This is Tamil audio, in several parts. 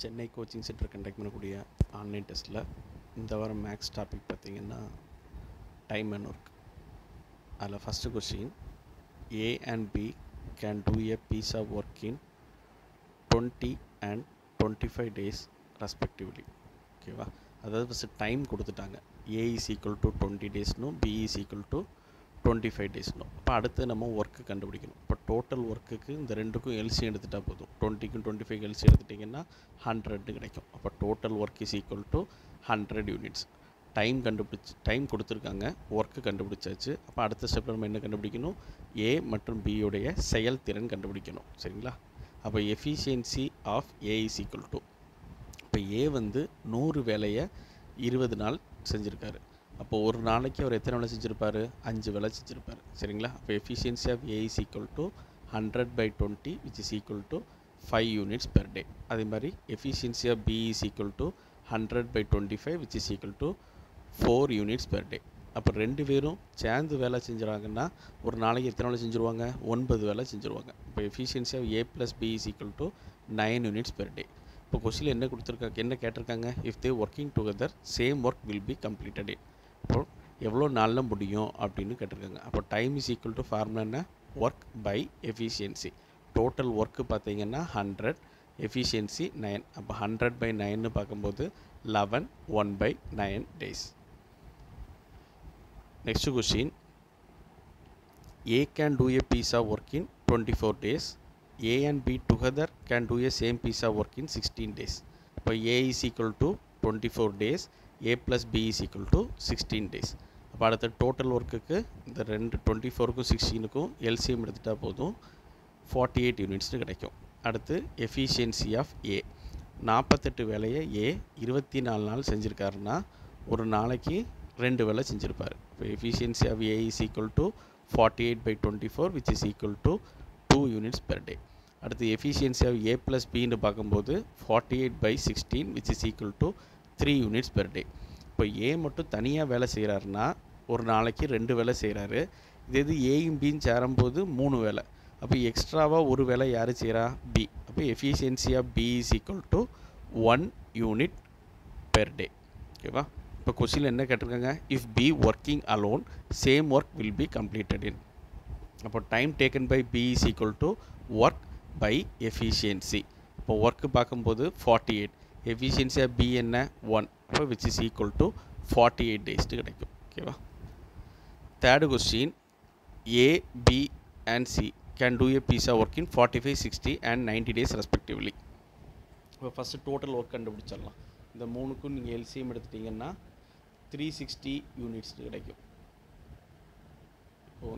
சென்னை கோச்சிங் சென்டர் கண்டக்ட் பண்ணக்கூடிய ஆன்லைன் டெஸ்ட்டில் இந்த வாரம் மேக்ஸ் டாபிக் பார்த்திங்கன்னா டைம் அண்ட் ஒர்க். அதில் first question, A and B can do a piece of work in 20 and 25 days respectively. ஓகேவா? அதாவது ஃபஸ்ட்டு டைம் கொடுத்துட்டாங்க. ஏ இஸ் ஈக்குவல் டு 20 டேஸ்னும் பி இஸ் ஈக்குவல் டு 25 டேஸ்னும். இப்போ அடுத்து நம்ம ஒர்க்கு கண்டுபிடிக்கணும். இப்போ டோட்டல் ஒர்க்குக்கு இந்த ரெண்டுக்கும் எல்சி எடுத்துகிட்டா போதும். 20க்கும் 25 எல்சி எடுத்துட்டிங்கன்னா 100 கிடைக்கும். அப்போ total work is equal to 100 units. Time கொடுத்துருக்காங்க, ஒர்க்கு கண்டுபிடிச்சாச்சு. அப்போ அடுத்த ஸ்டெப்பில் நம்ம என்ன கண்டுபிடிக்கணும்? ஏ மற்றும் பியோடைய செயல்திறன் கண்டுபிடிக்கணும். சரிங்களா? அப்போ efficiency of A is equal to, இப்போ ஏ வந்து 100 வேலையை 20 நாள் செஞ்சுருக்காரு. அப்போது ஒரு நாளைக்கு அவர் எத்தனை வேலை செஞ்சுருப்பார்? 5 வேலை செஞ்சுருப்பார். சரிங்களா? அப்போ efficiency of A is equal to 100/20 which is equal to 5 units per day. அதே மாதிரி efficiency of B is equal to 100/25 which is equal to 4 units per day. அப்போ ரெண்டு பேரும் சேர்ந்து வேலை செஞ்சுறாங்கன்னா ஒரு நாளைக்கு எத்தனை வேலை செஞ்சுருவாங்க? 9 வேலை செஞ்சுருவாங்க. இப்போ efficiency of A plus B is equal to 9 units per day. இப்போ கொஸ்டின் என்ன கொடுத்துருக்காங்க, என்ன கேட்டிருக்காங்க? If they working together same work will be completed in. இப்போ எவ்வளோ நாளில் முடியும் அப்படின்னு கேட்டிருக்காங்க. அப்போ time is equal to formula என்ன? Work by efficiency. Total work பார்த்தீங்கன்னா 100, எஃபிஷியன்சி 9. அப்போ 100/9ன்னு பார்க்கும்போது 11, 1/9 days. Next question, A can do a piece of work in 24 days. A and B together can do a same piece of work in 16 days. இப்போ A is equal to 24 days, A plus B is equal to 16 days. அப்போ அடுத்த டோட்டல் ஒர்க்குக்கு இந்த 24க்கும் 16க்கும் எல்சிஎம் எடுத்துகிட்டா போதும் 48 யூனிட்ஸ்னு கிடைக்கும். அடுத்து எஃபிஷியன்சி ஆஃப் ஏ, 48 வேலையை ஏ 24 நாள் செஞ்சுருக்காருன்னா ஒரு நாளைக்கு 2 வேலை செஞ்சுருப்பார். இப்போ efficiency of A is equal to 48/24 which is equal to 2 units per day. அடுத்து எஃபிஷியன்சி ஆஃப் ஏ ப்ளஸ் பின்னு பார்க்கும்போது 48/16 which is equal to 3 units per day. இப்போ ஏ மட்டும் தனியாக வேலை செய்கிறாருன்னா ஒரு நாளைக்கு 2 வேலை செய்கிறாரு. இது ஏயும் பின்னு சேரும்போது 3 வேலை. அப்போ எக்ஸ்ட்ராவாக ஒரு வேலை யார் செய்கிறா? பி. அப்போ efficiency of B is equal to 1 unit per day. ஓகேவா? இப்போ கொஸ்டினில் என்ன கேட்டிருக்காங்க? If B working alone same work will be completed in. அப்போ time taken by B is equal to work by efficiency. இப்போ ஒர்க்கு பார்க்கும்போது 48, எஃபிஷியன்சி ஆஃப் பி என்ன? 1. அப்போ which is equal to 48 days கிடைக்கும். ஓகேவா? Third question, A, B and C can do a piece of work in 45, 60 and 90 days respectively. இப்போ ஃபஸ்ட்டு டோட்டல் ஒர்க் கண்டுபிடிச்சிடலாம். இந்த மூணுக்கும் நீங்கள் எல்சிஎம் எடுத்துட்டிங்கன்னா 360 யூனிட்ஸ் கிடைக்கும். இப்போ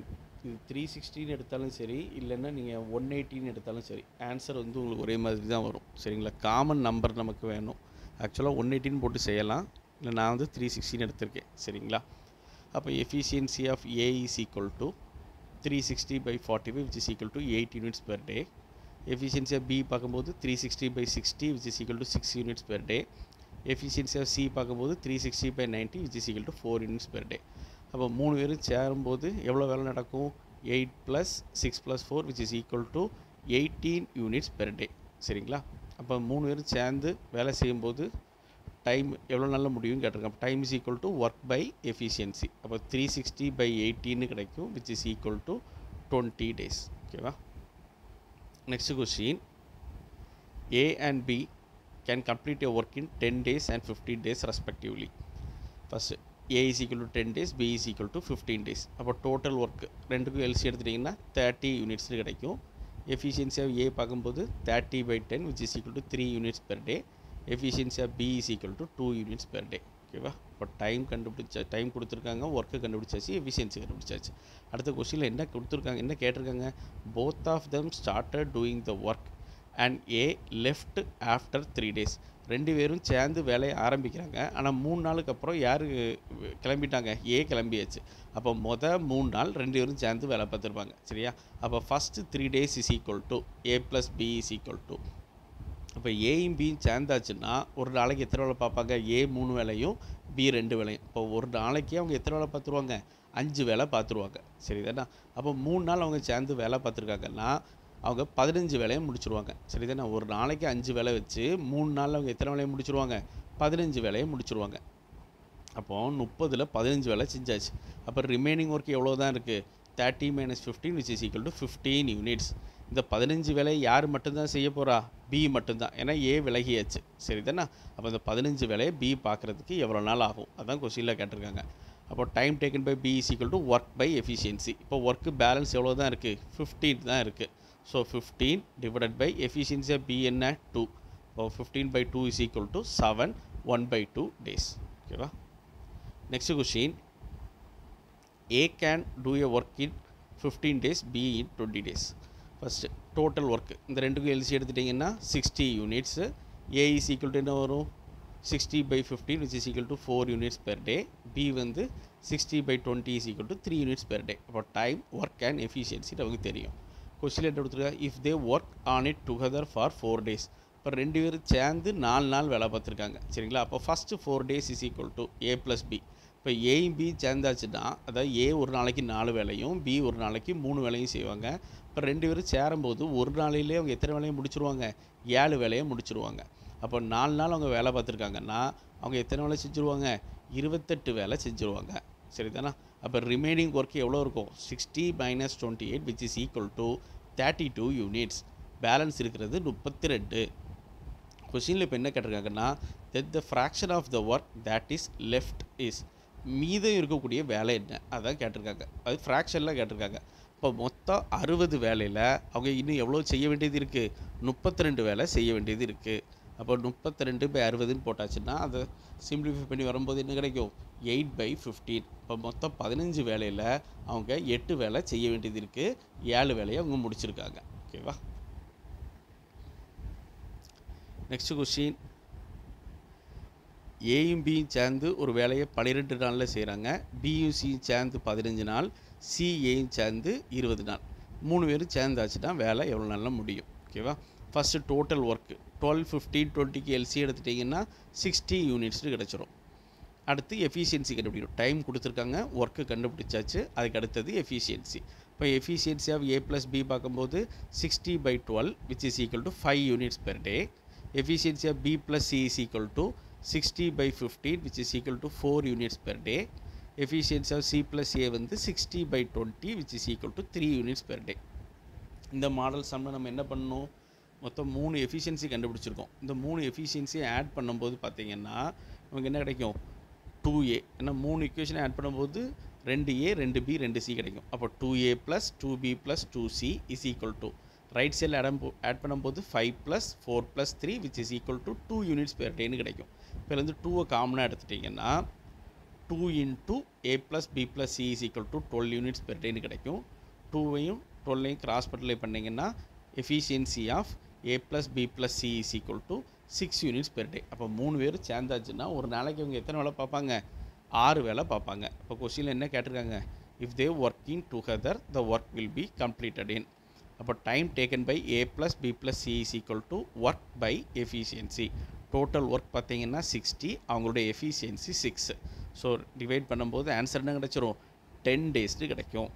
இது 360ன்னு எடுத்தாலும் சரி, இல்லைன்னா நீங்கள் 180ன்னு எடுத்தாலும் சரி, ஆன்சர் வந்து உங்களுக்கு ஒரே மாதிரி தான் வரும். சரிங்களா? காமன் நம்பர் நமக்கு வேணும். ஆக்சுவலாக 180ன்னு போட்டு செய்யலாம், இல்லை நான் வந்து 360ன்னு எடுத்திருக்கேன். சரிங்களா? அப்போ efficiency of A is equal to 360/45 which is equal to 8 units per day. Efficiency of B பார்க்கும்போது 360/60 which is equal to 6 units per day. Efficiency of C பார்க்கும்போது 360/90 which is equal to 4 units per day. அப்போ 3 பேரும் சேரும்போது எவ்வளோ வேலை நடக்கும்? 8 + 6 + 4 which is equal to 18 units per day. சரிங்களா? அப்போ 3 பேரும் சேர்ந்து வேலை செய்யும்போது டைம் எவ்வளோ நாளில் முடியும்னு கேட்டிருக்கேன். Time is equal to work by efficiency. அப்போ 360/18 கிடைக்கும் which is equal to 20 days. ஓகேவா? Next question, A and B can complete a work in 10 days and 15 days respectively. First A is equal to 10 days, B is equal to 15 days. அப்போ டோட்டல் ஒர்க் ரெண்டுக்கும் எல்சி எடுத்துட்டிங்கன்னா 30 யூனிட்ஸ் கிடைக்கும். எஃபிஷியன்சி ஆஃப் ஏ பார்க்கும்போது 30/10 which is equal to 3 units per day. Efficiency of B is equal to 2 units per day. ஓகேவா? இப்போ டைம் கொடுத்துருக்காங்க, ஒர்க்கு கண்டுபிடிச்சாச்சு, எஃபிஷியன்சி கண்டுபிடிச்சாச்சு. அடுத்த கொஸ்டினில் என்ன கொடுத்துருக்காங்க, என்ன கேட்டிருக்காங்க? Both of them started doing the work and A left after 3 days. ரெண்டு பேரும் சேர்ந்து வேலையை ஆரம்பிக்கிறாங்க. ஆனால் 3 நாளுக்கு அப்புறம் யார் கிளம்பிட்டாங்க? ஏ கிளம்பியாச்சு. அப்போ 3 நாள் 2 பேரும் சேர்ந்து வேலை பார்த்துருப்பாங்க. சரியா? அப்போ first 3 days is equal to A plus B is equal to, அப்போ ஏயும் பியும் சேர்ந்தாச்சுன்னா ஒரு நாளைக்கு எத்தனை வேலை பார்ப்பாங்க? ஏ 3 வேலையும் பி 2 வேலையும். இப்போ ஒரு நாளைக்கு அவங்க எத்தனை வேலை பார்த்துருவாங்க? 5 வேலை பார்த்துருவாங்க. சரிதானா? அப்போ 3 நாள் அவங்க சேர்ந்து வேலை பார்த்துருக்காங்கன்னா அவங்க 15 வேலையை முடிச்சிருவாங்க. சரிதானே? ஒரு நாளைக்கு 5 வேலை வச்சு 3 நாளில் அவங்க எத்தனை வேலையை முடிச்சிருவாங்க? 15 வேலையை முடிச்சிருவாங்க. அப்போது 30ல் 15 வேலை செஞ்சாச்சு. அப்போ ரிமைனிங் ஒர்க் எவ்வளோ தான் இருக்குது? 30 - 15 which is equal to 15 units. இந்த 15 வேலையை யார் மட்டும்தான் செய்ய போகிறா? பி மட்டும்தான். ஏன்னா ஏ விலகியாச்சு. சரிதானே? அப்போ இந்த 15 வேலையை பி பார்க்குறதுக்கு எவ்வளோ நாள் ஆகும்? அதான் கொஸ்டினில் கேட்டிருக்காங்க. அப்போ time taken by B is equal to work by efficiency. இப்போ ஒர்க்கு பேலன்ஸ் எவ்வளோ தான் இருக்குது? 15 தான் இருக்குது. So 15 divided by efficiency of B என்ன? 2. இப்போ 15/2 இஸ் ஈக்குவல் டு 7, 1/2 days. ஓகேவா? Next question, A can do a work in 15 days, B in 20 days. First total work இந்த ரெண்டுக்கும் எல்சி எடுத்துட்டிங்கன்னா 60 units. A is equal to என்ன வரும்? 60/15 which is equal to 4 units per day. B வந்து 60/20 is equal to 3 units per day. அப்போ டைம், ஒர்க் அண்ட் எஃபிஷியன்சி நமக்கு தெரியும். கொஸ்டின் என்ன கொடுத்துருக்கா? If they work on it together for 4 days. இப்போ 2 பேரும் சேர்ந்து 4 நாள் வேலை பார்த்துருக்காங்க. சரிங்களா? அப்போ first 4 days is equal to A + B. இப்போ ஏயும் பி சேர்ந்தாச்சுன்னா, அதாவது ஏ ஒரு நாளைக்கு 4 வேலையும் பி ஒரு நாளைக்கு 3 வேலையும் செய்வாங்க. இப்போ 2 பேரும் சேரும்போது ஒரு நாளையிலே அவங்க எத்தனை வேலையை முடிச்சிருவாங்க? 7 வேலையை முடிச்சிருவாங்க. அப்போ 4 நாள் அவங்க வேலை பார்த்துருக்காங்கன்னா அவங்க எத்தனை வேலை செஞ்சுருவாங்க? 28 வேலை செஞ்சுருவாங்க. சரிதானா? அப்போ ரிமைனிங் ஒர்க் எவ்வளோ இருக்கும்? 60 - 28 which is equal to 32 units. Balance இருக்கிறது 32. கொஸ்டினில் இப்போ என்ன கேட்டிருக்காங்கன்னா, that the fraction of the work that is left is, மீதம் இருக்கக்கூடிய வேலை என்ன அதான் கேட்டிருக்காங்க. அது ஃப்ராக்ஷனில் கேட்டிருக்காங்க. இப்போ மொத்தம் 60 வேலையில் அவங்க இன்னும் எவ்வளோ செய்ய வேண்டியது இருக்குது? 32 வேலை செய்ய வேண்டியது இருக்குது. அப்போ 32/60ன்னு போட்டாச்சுன்னா அதை சிம்பிளிஃபை பண்ணி வரும்போது என்ன கிடைக்கும்? 8/15. இப்போ மொத்தம் 15 வேலையில் அவங்க 8 வேலை செய்ய வேண்டியது இருக்குது. 7 வேலையை அவங்க முடிச்சிருக்காங்க. ஓகேவா? நெக்ஸ்ட் கொஸ்டின், ஏயும் பியும் சேர்ந்து ஒரு வேலையை 12 நாளில் செய்கிறாங்க. பியும் சியும் சேர்ந்து 15 நாள், சி ஏயும் சேர்ந்து 20 நாள். 3 பேரும் சேர்ந்தாச்சுன்னா வேலை எவ்வளோ நாளில் முடியும்? ஓகேவா? ஃபஸ்ட்டு டோட்டல் ஒர்க்கு 12, 15, 20க்கு எல்சி எடுத்துட்டிங்கன்னா 60 யூனிட்ஸ்னு கிடச்சிரும். அடுத்து எஃபிஷியன்சி கண்டுபிடிக்கணும். டைம் கொடுத்துருக்காங்க, ஒர்க்கு கண்டுபிடிச்சாச்சு. அதுக்கு அடுத்தது எஃபிஷியன்சி. இப்போ எஃபிஷியன்சி ஆஃப் A + B பார்க்கும்போது 60/12 which is equal to 5 units per day. Efficiency of B + C is equal to 60/15 which is equal to 4 units per day. Efficiency of C + A வந்து 60/20 which is equal to 3 units per day. இந்த மாடல் சம்மில் நம்ம என்ன பண்ணணும்? மொத்தம் 3 எஃபிஷியன்சி கண்டுபிடிச்சிருக்கோம். இந்த 3 எஃபிஷியன்சியை ஆட் பண்ணும்போது பார்த்தீங்கன்னா நமக்கு என்ன கிடைக்கும்? 2A. ஏன்னா 3 இக்குவேஷனை ஆட் பண்ணும்போது 2A, 2B, 2C கிடைக்கும். அப்போ 2A + 2B + 2C is equal to, right சைடில் ஆட் பண்ணும்போது 5 + 4 + 3 which is equal to 2 units per day கிடைக்கும். இப்போ வந்து 2 காமனாக எடுத்துட்டிங்கன்னா 2 × A + B + C is equal to 12 units per day கிடைக்கும். 2வையும் 12ஐயும் கிராஸ் மல்டிப்ளை பண்ணிங்கன்னா efficiency of A + B + C is equal to 6 units per day. அப்போ 3 பேர் சேர்ந்தாச்சுன்னா ஒரு நாளைக்கு அவங்க எத்தனை வேலை பார்ப்பாங்க? 6 வேலை பார்ப்பாங்க. இப்போ கொஸ்டினில் என்ன கேட்டிருக்காங்க? If they working together the work will be completed in. அப்போ time taken by A + B + C is equal to work by efficiency. Total work பார்த்தீங்கன்னா 60, அவங்களுடைய எஃபிஷியன்சி 6. ஸோ டிவைட் பண்ணும்போது ஆன்சர் என்ன கிடச்சிரும்? 10 டேஸ்னு கிடைக்கும்.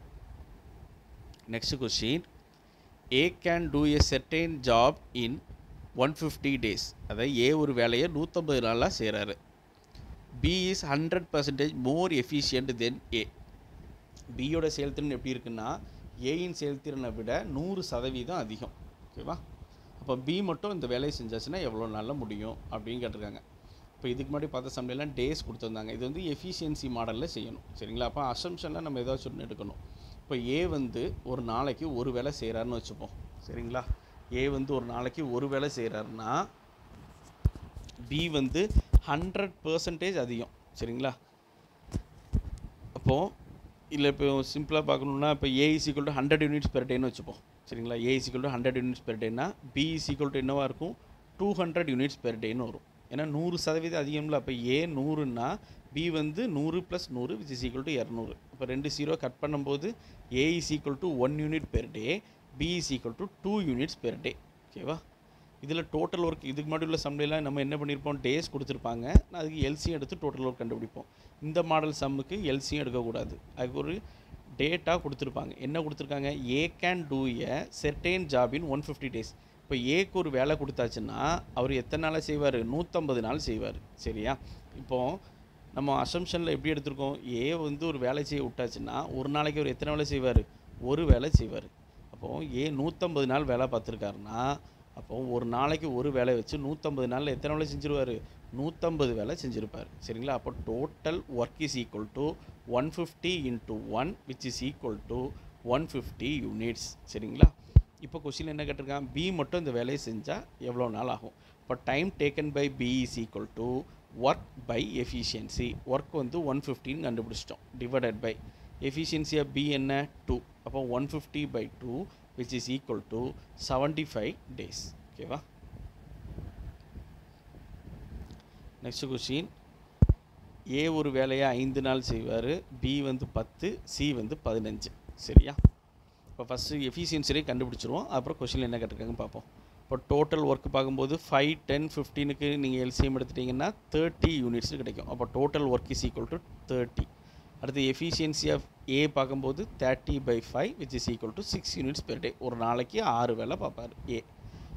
Next question, A can do a certain job in 150 days. அதாவது A ஒரு வேலையை 150 நாளாக செய்கிறாரு. B is 100% more efficient than A. பியோட செயல்திறன் எப்படி இருக்குன்னா ஏயின் செயல்திறனை விட 100% அதிகம். ஓகேவா? அப்போ பி மட்டும் இந்த வேலையை செஞ்சாச்சுன்னா எவ்வளோ நாளில் முடியும் அப்படின்னு கேட்டிருக்காங்க. இப்போ இதுக்கு முன்னாடி பார்த்த சம்லாம் டேஸ் கொடுத்துருந்தாங்க. இது வந்து எஃபிஷியன்சி மாடலில் செய்யணும். சரிங்களா? அப்போ அசம்ஷனில் நம்ம ஏதாச்சும் ஒன்று எடுக்கணும். இப்போ ஏ வந்து ஒரு நாளைக்கு ஒரு வேலை செய்கிறாருன்னு வச்சுப்போம். சரிங்களா? ஏ வந்து ஒரு நாளைக்கு ஒரு வேலை செய்கிறாருன்னா பி வந்து 100% அதிகம். சரிங்களா? அப்போது இல்லை இப்போ சிம்பிளாக பார்க்கணுன்னா இப்போ A is equal to 100 units per day வச்சுப்போம். சரிங்களா? A is equal to 100 units per day னா B is equal to என்னவாக இருக்கும்? 200 units per day வரும். ஏன்னா 100% அதிகம்ல. அப்போ A 100ன்னா B வந்து 100 + 100 which is equal to 200. இப்போ 2 0 கட் பண்ணும்போது A is equal to 1 unit per day, B is equal to 2 units per day. ஓகேவா? இதில் டோட்டல் ஒர்க் இதுக்கு முன்னாடி உள்ள சம்லாம் நம்ம என்ன பண்ணியிருப்போம்? டேஸ் கொடுத்துருப்பாங்க. அதுக்கு எல்சியும் எடுத்து டோட்டல் ஒர்க் கண்டுபிடிப்போம். இந்த மாடல் சம்முக்கு எல்சியும் எடுக்கக்கூடாது. அதுக்கு ஒரு டேட்டா கொடுத்துருப்பாங்க. என்ன கொடுத்துருக்காங்க? A can do a certain job in 150 days. இப்போ ஏக்கு ஒரு வேலை கொடுத்தாச்சுன்னா அவர் எத்தனை நாளில் செய்வார்? 150 நாள் செய்வார். சரியா? இப்போது நம்ம அசம்ஷனில் எப்படி எடுத்திருக்கோம்? ஏ வந்து ஒரு வேலை செய்ய விட்டாச்சுன்னா ஒரு நாளைக்கு அவர் எத்தனை வேலை செய்வார்? ஒரு வேலை செய்வார். அப்போது ஏ 150 நாள் வேலை பார்த்துருக்காருன்னா அப்போது ஒரு நாளைக்கு ஒரு வேலை வச்சு 150 நாளில் எத்தனை வேலை செஞ்சுருவார்? 150 வேலை செஞ்சுருப்பார். சரிங்களா? அப்போ total work is equal to 150 × 1 which is equal to 150 units. சரிங்களா? இப்போ கொஸ்டின் என்ன கேட்டிருக்கான்? பி மட்டும் இந்த வேலையை செஞ்சால் எவ்வளோ நாள் ஆகும்? இப்போ time taken by B is equal to work by efficiency. Work வந்து 150 கண்டுபிடிச்சிட்டோம். Divided by efficiency of B என்ன? 2. அப்போ 150 by 2 which is equal to 75 days. ஓகேவா? Next question. ஏ ஒரு வேலையை 5 நாள் செய்வார், பி வந்து 10, சி வந்து 15. சரியா? இப்போ ஃபஸ்ட்டு எஃபிஷியன்சியை கண்டுபிடிச்சிருவோம். அப்புறம் கொஸ்டின் என்ன கேட்டிருக்காங்கன்னு பார்ப்போம். இப்போ டோட்டல் ஒர்க் பார்க்கும்போது 5, 10, 15க்கு நீங்கள் எல்சிஎம் எடுத்துட்டிங்கன்னா 30 யூனிட்ஸ் கிடைக்கும். அப்போ total work is equal to 30. அடுத்து எஃபிஷியன்சி ஆஃப் ஏ பார்க்கும்போது 30/5 which is equal to 6 units per டே. ஒரு நாளைக்கு 6 வேலை பார்ப்பார் ஏ.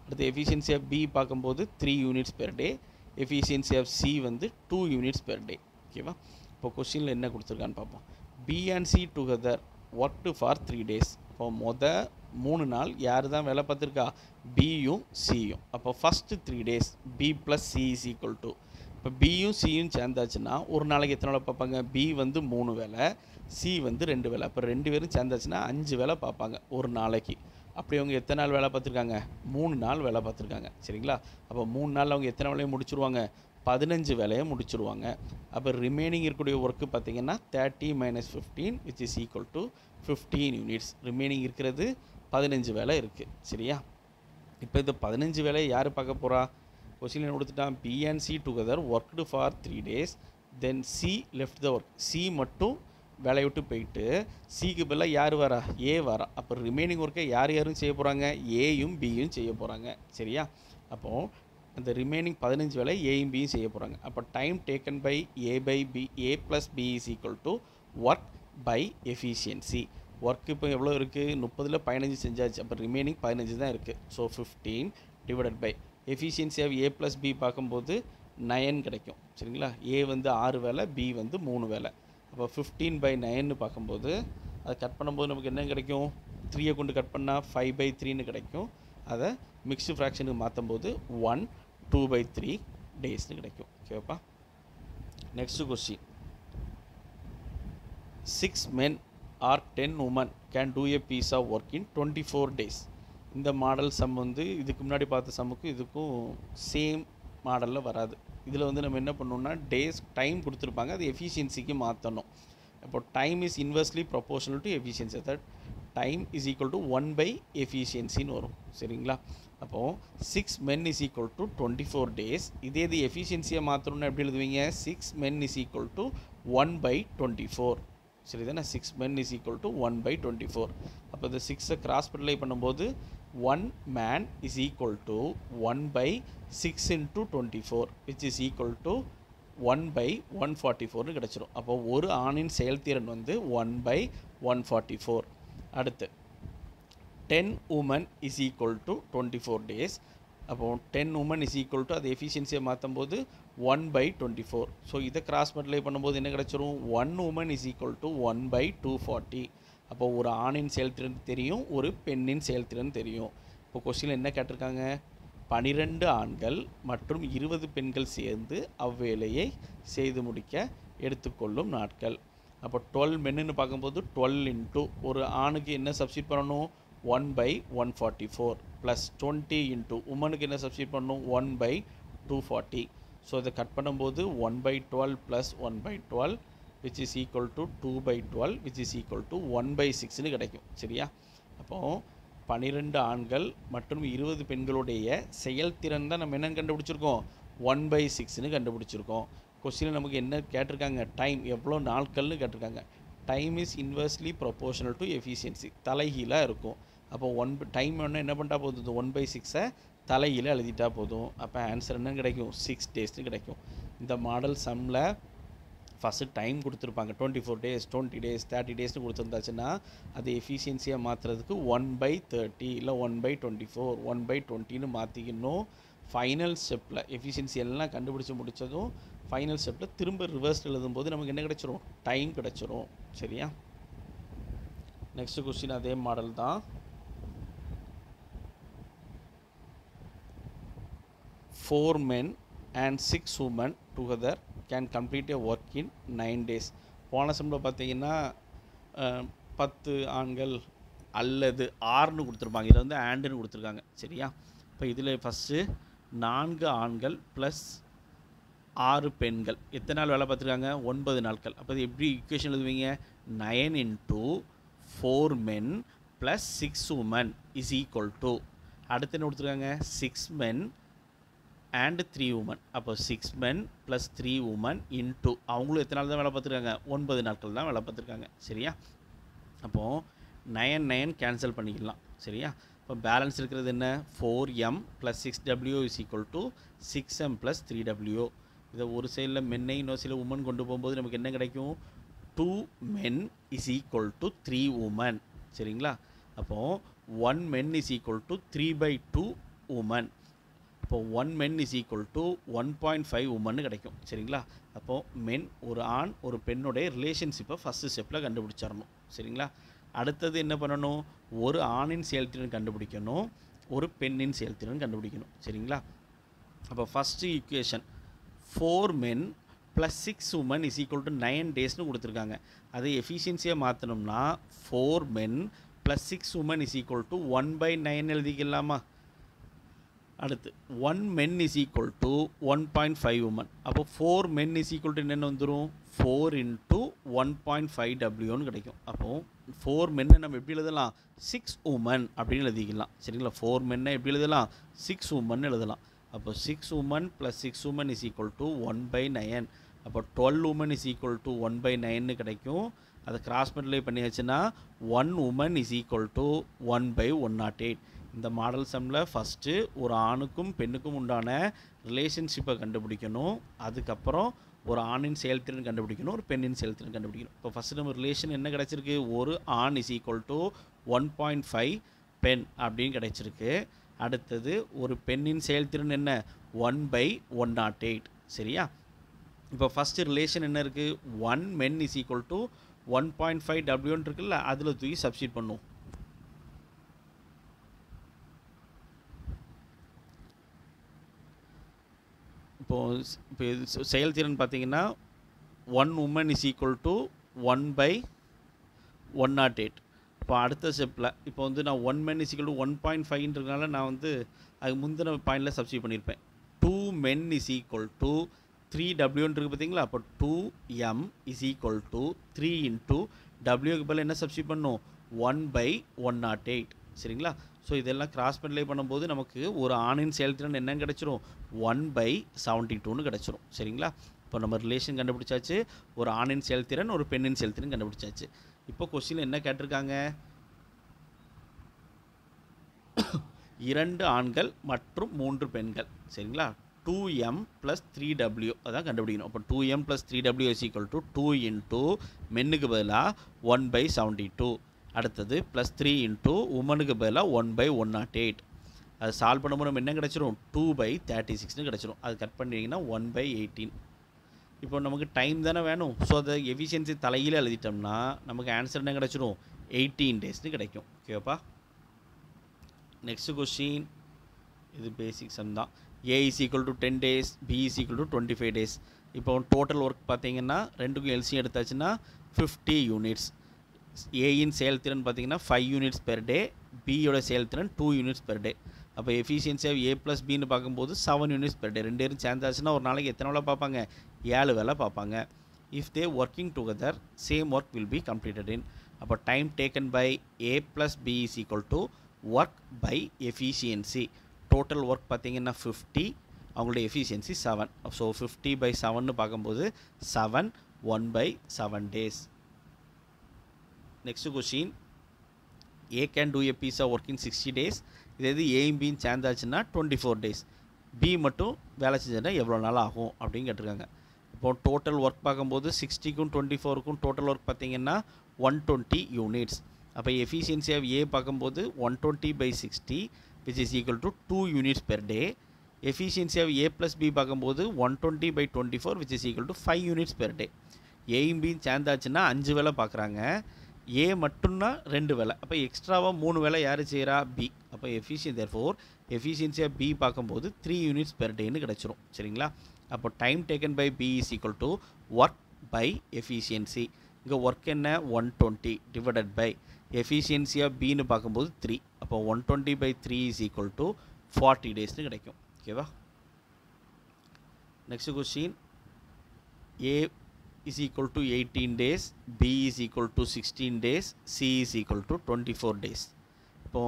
அடுத்து எஃபிஷியன்சி ஆஃப் பி பார்க்கும்போது 3 units per day. Efficiency of C வந்து 2 யூனிட்ஸ் பெர் டே. ஓகேவா? இப்போ கொஸ்டினில் என்ன கொடுத்துருக்கான்னு பார்ப்போம். B and C together worked for 3 days. இப்போ 3 நாள் யார் தான் வேலை பார்த்துருக்கா? பியும் சியும். அப்போ first 3 days B plus C is equal to, இப்போ பியும் சியும் சேர்ந்தாச்சுன்னா ஒரு நாளைக்கு எத்தனை வேலை பார்ப்பாங்க? பி வந்து 3 வேலை, சி வந்து 2 வேலை. அப்போ 2 பேரும் சேர்ந்தாச்சுன்னா 5 வேலை பார்ப்பாங்க ஒரு நாளைக்கு. அப்படி அவங்க எத்தனை நாள் வேலை பார்த்துருக்காங்க? 3 நாள் வேலை பார்த்துருக்காங்க. சரிங்களா? அப்போ 3 நாளில் அவங்க எத்தனை வேலையை முடிச்சுருவாங்க? 15 வேலையை முடிச்சுருவாங்க. அப்போ ரிமைனிங் இருக்கக்கூடிய ஒர்க்கு பார்த்திங்கன்னா 30 - 15 which is equal to 15 units. Remaining இருக்கிறது 15 வேலை இருக்குது. சரியா? இப்போ இந்த 15 வேலையை யார் பார்க்க போகிறா? கொஸ்டின் என்ன கொடுத்துட்டான்? B and C together worked for 3 days. Then C left the work. C மட்டும் வேலையை விட்டு போயிட்டு சிக்கு பதிலாக யார் வரா? ஏ வரா. அப்போ ரிமைனிங் ஒர்க்கை யார் யாரும் செய்ய போகிறாங்க? ஏயும் பியும் செய்ய போகிறாங்க. சரியா? அப்போது அந்த ரிமைனிங் 15 வேலை ஏயும் பியும் செய்ய போகிறாங்க. அப்போ time taken by A by B, A plus B is equal to work by efficiency. Work இப்போ எவ்வளோ இருக்குது? 30ல் 15 செஞ்சாச்சு. அப்போ ரிமைனிங் 15 தான் இருக்குது. So 15 divided by efficiency of A plus B பார்க்கும்போது 9 கிடைக்கும். சரிங்களா? ஏ வந்து 6 வேலை, பி வந்து 3 வேலை. அப்போ 15/9 பார்க்கும்போது அதை கட் பண்ணும்போது நமக்கு என்ன கிடைக்கும்? 3 கொண்டு கட் பண்ணால் 5/3 கிடைக்கும். அதை மிக்ஸ்டு ஃப்ராக்ஷனுக்கு மாற்றும்போது 1, 2/3 டேஸ்னு கிடைக்கும். ஓகேப்பா? Next question. 6 men or 10 women can do a piece of work in 24 days. இந்த மாடல் சம் வந்து இதுக்கு முன்னாடி பார்த்த சம்முக்கும் இதுக்கும் சேம் மாடலில் வராது. இதில் வந்து நம்ம என்ன பண்ணணும்னா டேஸ் டைம் கொடுத்துருப்பாங்க, அது எஃபிஷியன்சிக்கு மாற்றணும். இப்போ time is inversely proportional to efficiency. That time is equal to 1/எஃபிஷியன்சின்னு வரும். சரிங்களா? அப்போது 6 men is equal to 24 days. இதே இது எஃபிஷியன்சியை மாற்றணும்னா எப்படி எழுதுவீங்க? 6 men is equal to 1/24. சரி தானே? 6 men is equal to 1/24. அப்போ இந்த 6 கிராஸ் மல்டிப்ளை பண்ணும்போது 1 man is equal to 1/6 into 24 which is equal to 1/144 கிடச்சிரும். அப்போ ஒரு ஆணின் செயல்திறன் வந்து 1/144. அடுத்து 10 women is equal to 24 days. அப்போ 10 women is equal to அது எஃபிஷியன்சியை மாற்றும் போது 1/24. ஸோ இதை கிராஸ் மல்டிப்ளை பண்ணும்போது என்ன கிடச்சிரும்? 1 woman is equal to 1/240. அப்போ ஒரு ஆணின் செயல்திறன் தெரியும், ஒரு பெண்ணின் செயல்திறன் தெரியும். இப்போ கொஸ்டின் என்ன கேட்டிருக்காங்க? 12 ஆண்கள் மற்றும் 20 பெண்கள் சேர்ந்து அவ்வேலையை செய்து முடிக்க எடுத்துக்கொள்ளும் நாட்கள். அப்போ 12 மென்னு பார்க்கும்போது 12 இன்ட்டு ஒரு ஆணுக்கு என்ன சப்ஸ்டிட் பண்ணணும்? 1/144 ப்ளஸ் 20 இன்ட்டு உமனுக்கு என்ன சப்ஸ்டிட் பண்ணணும்? 1/240. ஸோ இதை கட் பண்ணும்போது 1/12 plus 1/12 which is equal to 2/12 which is equal to 1/6ன்னு கிடைக்கும். சரியா? அப்போது 12 ஆண்கள் மற்றும் 20 பெண்களுடைய செயல்திறன் தான் நம்ம என்னென்னு கண்டுபிடிச்சிருக்கோம்? 1/6ன்னு கண்டுபிடிச்சிருக்கோம். கொஸ்டினில் நமக்கு என்ன கேட்டிருக்காங்க? டைம் எவ்வளோ நாட்கள்னு கேட்டிருக்காங்க. Time is inversely proportional to efficiency. தலைகீழாக இருக்கும். அப்போ டைம் ஒன்று என்ன பண்ணிட்டா போதும்? இந்த 1/6 தலைகீழ எழுதிட்டா போதும். அப்போ ஆன்சர் என்ன கிடைக்கும்? 6 டேஸ்னு கிடைக்கும். இந்த மாடல் சம்மில் ஃபஸ்ட்டு டைம் கொடுத்துருப்பாங்க 24 days 20 days 30 டேஸ்னு கொடுத்துருந்தாச்சுன்னா அது எஃபிஷியன்சியாக மாற்றுறதுக்கு 1/30 இல்லை 1/24 1/20ன்னு மாற்றிக்கணும். ஃபைனல் ஸ்டெப்பில் எஃபிஷியன்சி எல்லாம் கண்டுபிடிச்சி முடித்ததும் ஃபைனல் ஸ்டெப்பில் திரும்ப ரிவர்ஸ் எழுதும்போது நமக்கு என்ன கிடச்சிரும், டைம் கிடச்சிரும். சரியா? நெக்ஸ்ட் கொஸ்டின் அதே மாடல் தான். 4 men and 6 women together can complete a work in 9 days. போன சம்மில் பார்த்தீங்கன்னா 10 ஆண்கள் அல்லது 6ன்னு கொடுத்துருப்பாங்க, இதில் வந்து ஆண்டுன்னு கொடுத்துருக்காங்க. சரியா? இப்போ இதில் ஃபஸ்ட்டு 4 ஆண்கள் ப்ளஸ் 6 பெண்கள் எத்தனை நாள் வேலை பார்த்துருக்காங்க, 9 நாட்கள். அப்போ இது எப்படி ஈக்குவேஷன் எழுதுவீங்க, 9 into 4 men plus 6 women is equal to, அடுத்து என்ன கொடுத்துருக்காங்க, 6 men and 3 women. அப்போ 6 men plus 3 women into அவங்களும் எத்தனை நாள் தான் வேலை பார்த்துருக்காங்க, 9 நாட்கள் தான் வேலை பார்த்துருக்காங்க. சரியா? அப்போது 9 கேன்சல் பண்ணிக்கலாம். சரியா? இப்போ பேலன்ஸ் இருக்கிறது என்ன, 4m plus 6w is equal to 6m plus 3w. இதை ஒரு சைடில் மென்னை இன்னொரு சைடில் உமன் கொண்டு போகும்போது நமக்கு என்ன கிடைக்கும், 2 men is equal to 3 women. சரிங்களா? அப்போது 1 men is equal to 3/2 women. இப்போ 1 men is equal to 1.5 women கிடைக்கும். சரிங்களா? அப்போது மென் ஒரு ஆண் ஒரு பெண்ணுடைய ரிலேஷன்ஷிப்பை ஃபஸ்ட்டு ஸ்டெப்பில் கண்டுபிடிச்சிடணும். சரிங்களா? அடுத்தது என்ன பண்ணணும், ஒரு ஆணின் செயல்திறன் கண்டுபிடிக்கணும், ஒரு பெண்ணின் செயல்திறன் கண்டுபிடிக்கணும். சரிங்களா? அப்போ first equation 4 men plus 6 women is equal to 9 daysனு கொடுத்துருக்காங்க. அதை எஃபிஷியன்சியாக மாற்றணும்னா 4 men plus 6 women is equal to 1/9 எழுதிக்கலாமா? அடுத்து 1 men is equal to 1.5 women. அப்போ 4 men is equal to என்னென்ன வந்துடும், 4 into 1.5wன்னு கிடைக்கும். அப்போது 4 men நம்ம எப்படி எழுதலாம், 6 women அப்படின்னு எழுதிக்கலாம். சரிங்களா? 4 men எப்படி எழுதலாம், 6 women எழுதலாம். அப்போ 6 women plus 6 women is equal to 1/9. அப்போ 12 women is equal to 1/9 கிடைக்கும். அதை கிராஸ் மல்டிப்ளை பண்ணியாச்சுன்னா 1 woman is equal to 1/108. இந்த மாடல் சம்மில் ஃபஸ்ட்டு ஒரு ஆணுக்கும் பெண்ணுக்கும் உண்டான ரிலேஷன்ஷிப்பை கண்டுபிடிக்கணும், அதுக்கப்புறம் ஒரு ஆணின் செயல்திறன் கண்டுபிடிக்கணும், ஒரு பெண்ணின் செயல்திறன் கண்டுபிடிக்கணும். இப்போ ஃபஸ்ட்டு நம்ம ரிலேஷன் என்ன கிடச்சிருக்கு, ஒரு ஆண் இஸ் ஈக்குவல் டு 1.5 பெண் அப்படின்னு கிடச்சிருக்கு. அடுத்தது ஒரு பெண்ணின் செயல்திறன் என்ன, 1/108. சரியா? இப்போ ஃபஸ்ட்டு ரிலேஷன் என்ன இருக்குது, 1 men is equal to 1.5w இருக்குல்ல, அதில் தூக்கி சப்ஸ்டிட் பண்ணும். இப்போ செயல்திறன் பார்த்தீங்கன்னா 1 woman is equal to 1/108. இப்போ அடுத்த ஸ்டெப்பில் இப்போ வந்து நான் 1 men is equal to 1.5ன்றதுனால நான் வந்து அது முந்தின பாயிண்டில் சப்ஸ்டிட் பண்ணியிருப்பேன். 2 men is equal to 3w இருக்குது பார்த்தீங்களா? அப்போ 2m is equal to 3 into wக்கு பதில் என்ன சப்ஸ்டிட் பண்ணும், 1/108. சரிங்களா? ஸோ இதெல்லாம் கிராஸ் மல்டிப்ளை பண்ணும்போது நமக்கு ஒரு ஆணின் செயல்திறன் என்ன கிடச்சிரும், 1/72ன்னு கிடச்சிரும். சரிங்களா? இப்போ நம்ம ரிலேஷன் கண்டுபிடிச்சாச்சு, ஒரு ஆணின் செயல்திறன் ஒரு பெண்ணின் செயல்திறன் கண்டுபிடிச்சாச்சு. இப்போ கொஸ்டின் என்ன கேட்டிருக்காங்க, 2 ஆண்கள் மற்றும் 3 பெண்கள். சரிங்களா? 2m plus 3w அதான் கண்டுபிடிக்கணும். அப்போ 2m plus 3w is equal to 2 into மென்னுக்கு பதிலாக 1/72. அடுத்தது ப்ளஸ் 3 இன்ட்டு உமனுக்கு பதிலாக 1/108. அது சால்வ் பண்ணும்போது நம்ம என்ன கிடச்சிரும், 2/36ன்னு கிடச்சிரும். அது கட் பண்ணிங்கன்னா 1/18. இப்போ நமக்கு டைம் தானே வேணும், ஸோ அதை எஃபிஷியன்சி தலையில் எழுதிட்டோம்னா நமக்கு ஆன்சர் என்ன கிடச்சிரும், 18 டேஸ்னு கிடைக்கும். ஓகேப்பா? நெக்ஸ்ட் கொஸ்டின், இது பேசிக் சம் தான். A is equal to 10 days, B is equal to 25 days. இப்போ டோட்டல் ஒர்க் பார்த்தீங்கன்னா ரெண்டுக்கும் எல்சியம் எடுத்தாச்சுன்னா 50 யூனிட்ஸ். ஏயின் செயல்திறன் பார்த்தீங்கன்னா 5 யூனிட்ஸ் பெர் டே, பியோட செயல்திறன் 2 யூனிட்ஸ் பெர் டே. அப்போ எஃபிஷியன்சியாக ஏ ப்ளஸ் பின்னு பார்க்கும்போது 7 யூனிட்ஸ் பெர் டே. 2 பேரும் சேர்ந்தாச்சுன்னா ஒரு நாளைக்கு எத்தனை வேலை பார்ப்பாங்க, 7 வேலை பார்ப்பாங்க. If they working together same work will be completed in. அப்போ time taken by A plus B is equal to work by efficiency. Total work பார்த்தீங்கன்னா 50, அவங்களுடைய எஃபிஷியன்சி 7. ஸோ 50/7ன்னு பார்க்கும்போது 7 1/7 days. Next question, A can do a piece of work in 60 days. இது ஏயும் பின்னு சேர்ந்தாச்சுன்னா 24 days. பி மட்டும் வேலை செஞ்சதுன்னா எவ்வளோ நாள் ஆகும் அப்படின்னு கேட்டிருக்காங்க. இப்போ டோட்டல் ஒர்க் பார்க்கும்போது 60க்கும் 24க்கும் டோட்டல் ஒர்க் பார்த்தீங்கன்னா 120 யூனிட்ஸ். அப்போ எஃபிஷியன்சி ஆஃப் ஏ பார்க்கும்போது 120/60 which is equal to 2 units per day. Efficiency of A plus B பார்க்கும்போது 120/24 which is equal to 5 units per day. ஏயும் பியும் சேர்ந்தாச்சுன்னா 5 வேலை பார்க்குறாங்க, ஏ மட்டும்னா 2 வேலை. அப்போ எக்ஸ்ட்ராவாக 3 வேலை யார் செய்கிறா? பி. அப்போ எஃபிஷியன்சி ஆஃப் பி பார்க்கும்போது 3 units per dayன்னு கிடச்சிரும். சரிங்களா? அப்போ time taken by B is equal to work by efficiency. இங்கே ஒர்க் என்ன? 120 டிவைடட் பை எஃபிஷியன்சி ஆஃப் பின்னு பார்க்கும்போது 3. அப்போ 120/3 இஸ் ஈக்குவல் டு 40 டேஸ்னு கிடைக்கும். ஓகேவா? Next question, A is equal to 18 days, B is equal to 16 days, C is equal to 24 days. இப்போ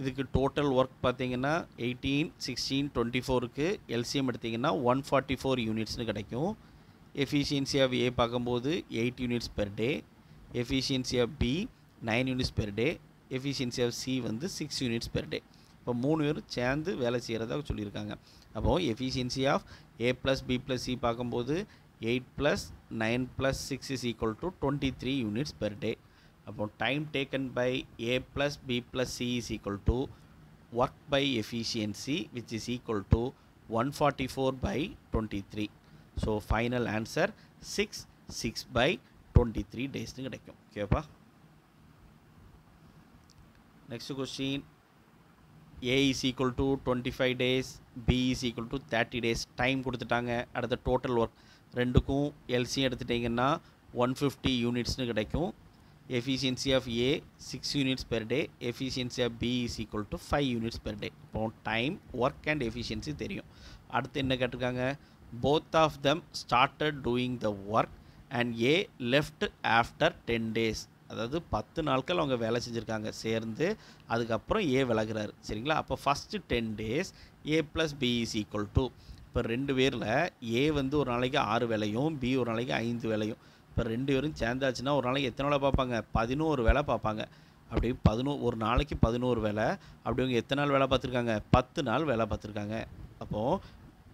இதுக்கு டோட்டல் ஒர்க் பார்த்தீங்கன்னா 18, 16, 24க்கு எல்சிஎம் எடுத்திங்கன்னா 144 யூனிட்ஸ்னு கிடைக்கும். எஃபிஷியன்சி ஆஃப் ஏ பார்க்கும்போது 8 units per day, efficiency of B 9 units per day, efficiency of C வந்து 6 யூனிட்ஸ் பெர் டே. இப்போ 3 பேரும் சேர்ந்து வேலை செய்கிறதா சொல்லியிருக்காங்க. அப்போது efficiency of A plus B plus C பார்க்கும்போது 8 plus 9 plus 6 is equal to 23 units per day. About time taken by A plus B plus C is equal to work by efficiency, which is equal to 144/23. So final answer 6/23 days. Okay, next question, A is equal to 25 days, B is equal to 30 days. Time கொடுத்துட்டாங்க. அடுத்த total work ரெண்டுக்கும் எல்சிஎம் எடுத்துட்டிங்கன்னா 150 யூனிட்ஸ்னு கிடைக்கும். Efficiency of A 6 units per day, efficiency of B is equal to 5 units per day. இப்போ டைம், ஒர்க் அண்ட் எஃபிஷியன்சி தெரியும். அடுத்து என்ன கேட்டிருக்காங்க? Both of them started doing the work and A left after 10 days. அதாவது 10 நாட்கள் அவங்க வேலை செஞ்சுருக்காங்க சேர்ந்து, அதுக்கப்புறம் ஏ விலகிறாரு. சரிங்களா? அப்போ first 10 days A plus B is equal to, இப்போ 2 பேரில் ஏ வந்து ஒரு நாளைக்கு 6 வேலையும், பி ஒரு நாளைக்கு 5 வேலையும். இப்போ 2 பேரும் சேர்ந்தாச்சுன்னா ஒரு நாளைக்கு எத்தனை வேலை பார்ப்பாங்க? 11 வேலை பார்ப்பாங்க. அப்படி ஒரு நாளைக்கு 11 வேலை. அப்படி அவங்க எத்தனை நாள் வேலை பார்த்துருக்காங்க? 10 நாள் வேலை பார்த்துருக்காங்க. அப்போது